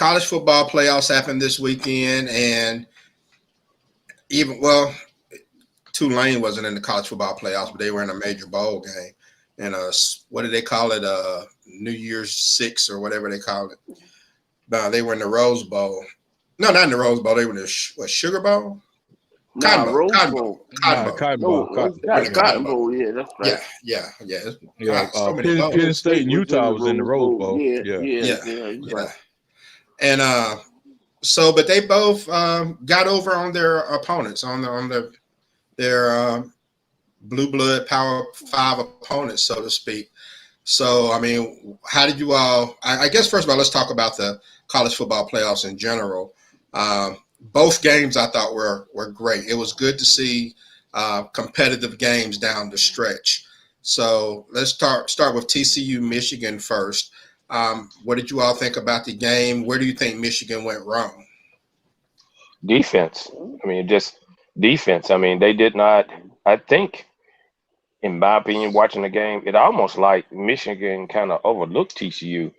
college football playoffs happened this weekend, and Tulane wasn't in the college football playoffs, but they were in a major bowl game. And what do they call it? New Year's Six or whatever they call it. No, they were in the Rose Bowl. No, not in the Rose Bowl. They were in the Sugar Bowl. Rose Bowl. Cotton Bowl. Cotton Bowl. Yeah, that's right. Yeah. So Penn State and Utah was in the Rose Bowl. Yeah. And but they both got over on their opponents, on their blue blood Power 5 opponents, so to speak. So, I mean, how did you all? I guess first of all, let's talk about the college football playoffs in general. Both games I thought were great. It was good to see competitive games down the stretch. So let's start with TCU Michigan first. What did you all think about the game? Where do you think Michigan went wrong? Defense. I mean, just defense. I mean, they did not. I think, in my opinion, watching the game, it almost like Michigan kind of overlooked TCU.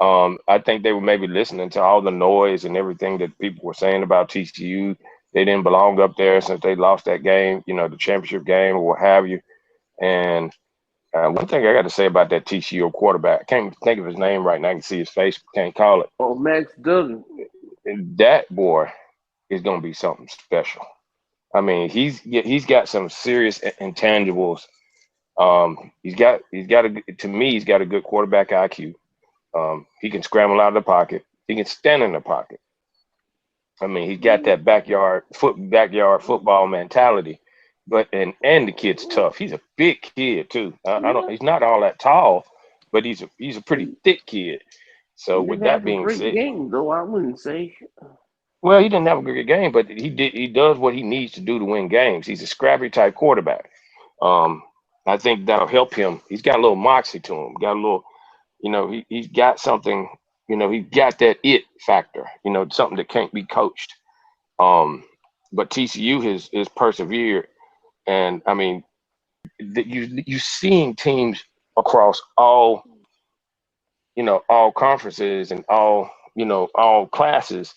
I think they were maybe listening to all the noise and everything that people were saying about TCU. They didn't belong up there since they lost that game, the championship game or what have you. And one thing I got to say about that TCU quarterback, I can't think of his name right now. I can see his face, but can't call it. Oh, Max Duggan. That boy is going to be something special. I mean, he's got some serious intangibles. He's got a good quarterback IQ. He can scramble out of the pocket. He can stand in the pocket. I mean, he's got that backyard football mentality. But the kid's tough. He's a big kid too. He's not all that tall, but he's a pretty thick kid. So with that being said, game though, I wouldn't say. Well, he didn't have a great game, but he does what he needs to do to win games. He's a scrappy type quarterback. I think that'll help him. He's got a little moxie to him. Got a little, he's got something. He's got that it factor. Something that can't be coached. But TCU has persevered, and I mean, you seeing teams across all conferences and all classes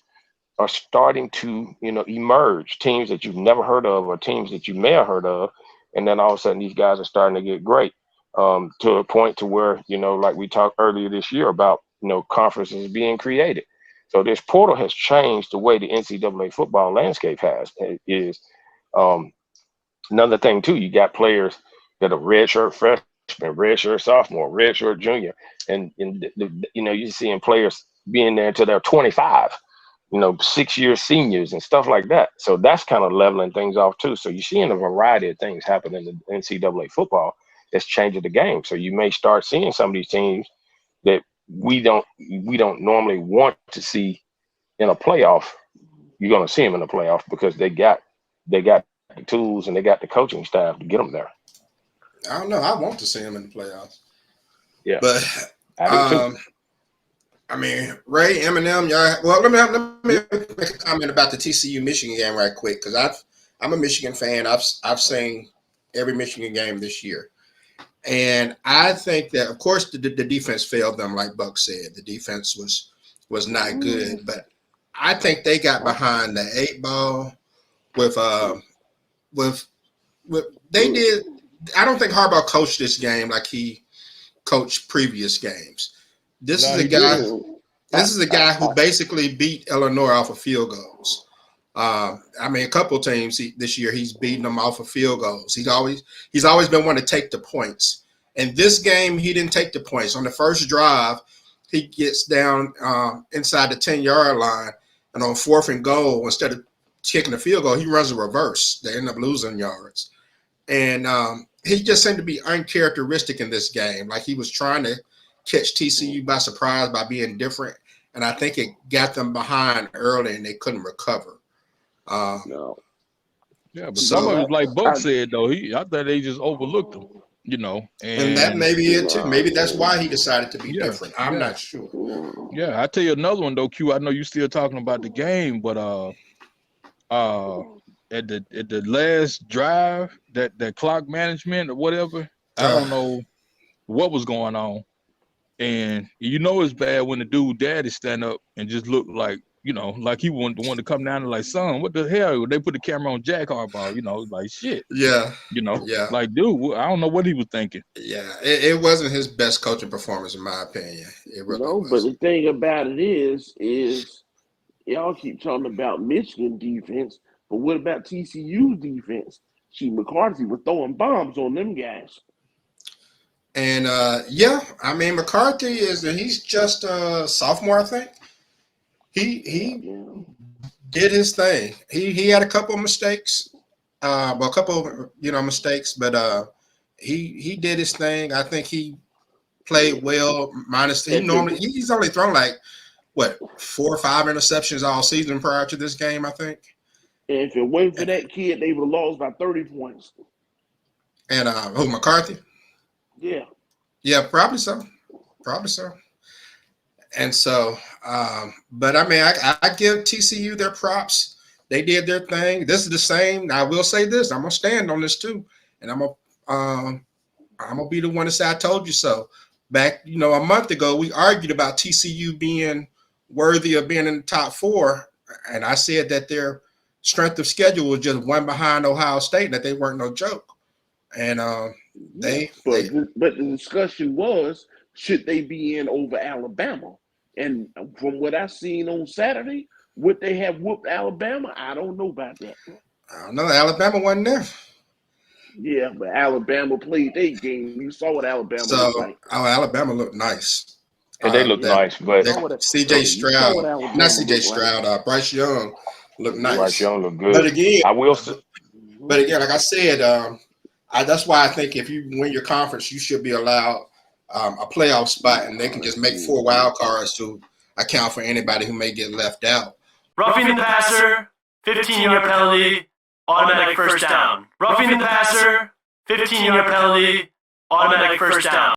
are starting to, emerge. Teams that you've never heard of or teams that you may have heard of. And then all of a sudden these guys are starting to get great to a point to where, like we talked earlier this year about, conferences being created. So this portal has changed the way the NCAA football landscape is. Another thing too, you got players that are redshirt freshman, redshirt sophomore, redshirt junior. And you're seeing players being there until they're 25. 6-year seniors and stuff like that. So that's kind of leveling things off too. So you're seeing a variety of things happen in the NCAA football that's changing the game. So you may start seeing some of these teams that we don't normally want to see in a playoff. You're going to see them in the playoff because they got the tools and they got the coaching staff to get them there. I don't know. I want to see them in the playoffs. Yeah, but I mean, Ray, Eminem, y'all. Well, let me make a comment about the TCU Michigan game right quick because I'm a Michigan fan. I've seen every Michigan game this year, and I think that of course the defense failed them, like Buck said. The defense was not good, but I think they got behind the 8 ball with they did. I don't think Harbaugh coached this game like he coached previous games. This is a guy who basically beat Illinois off of field goals. I mean, a couple of teams this year he's beaten them off of field goals. He's always been one to take the points. And this game he didn't take the points. On the first drive, he gets down inside the 10-yard line, and on 4th and goal, instead of kicking the field goal, he runs a reverse. They end up losing yards. And he just seemed to be uncharacteristic in this game. Like he was trying to catch TCU by surprise by being different, and I think it got them behind early and they couldn't recover. No. Yeah, but some of it, like Buck said, though, I thought they just overlooked him, and that may be it too. Maybe that's why he decided to be different. I'm not sure. Yeah, I tell you another one though, Q. I know you still talking about the game, but at the last drive, that clock management or whatever, I don't know what was going on. And you know it's bad when the dude daddy stand up and just look like, like he wanted to come down and like, son, what the hell? They put the camera on Jack Harbaugh, like shit. Yeah. Like, dude, I don't know what he was thinking. Yeah, it wasn't his best coaching performance, in my opinion. It really wasn't. But the thing about it is y'all keep talking about Michigan defense, but what about TCU's defense? McCarthy was throwing bombs on them guys. And McCarthy he's just a sophomore, I think. He did his thing. He had a couple of mistakes, mistakes, but he did his thing. I think he played well. He's only thrown like 4 or 5 interceptions all season prior to this game, I think. And if it wasn't for that kid, they would have lost by 30 points. And McCarthy? Yeah, probably so. And so, but I mean, I give TCU their props. They did their thing. This is the same. I will say this. I'm gonna stand on this too, and I'm gonna be the one to say I told you so. Back, a month ago, we argued about TCU being worthy of being in the top 4, and I said that their strength of schedule was just one behind Ohio State, and that they weren't no joke. And but the discussion was, should they be in over Alabama? And from what I seen on Saturday, would they have whooped Alabama? I don't know about that. I don't know. Alabama wasn't there. Yeah, but Alabama played their game. You saw what Alabama looked like. Alabama looked nice. And they look nice, but CJ Stroud, not CJ Stroud, Bryce Young looked nice. Bryce Young looked good. But again, like I said, that's why I think if you win your conference, you should be allowed a playoff spot, and they can just make 4 wild cards to account for anybody who may get left out. Roughing the passer, 15-yard penalty, automatic first down. Roughing the passer, 15-yard penalty, automatic first down.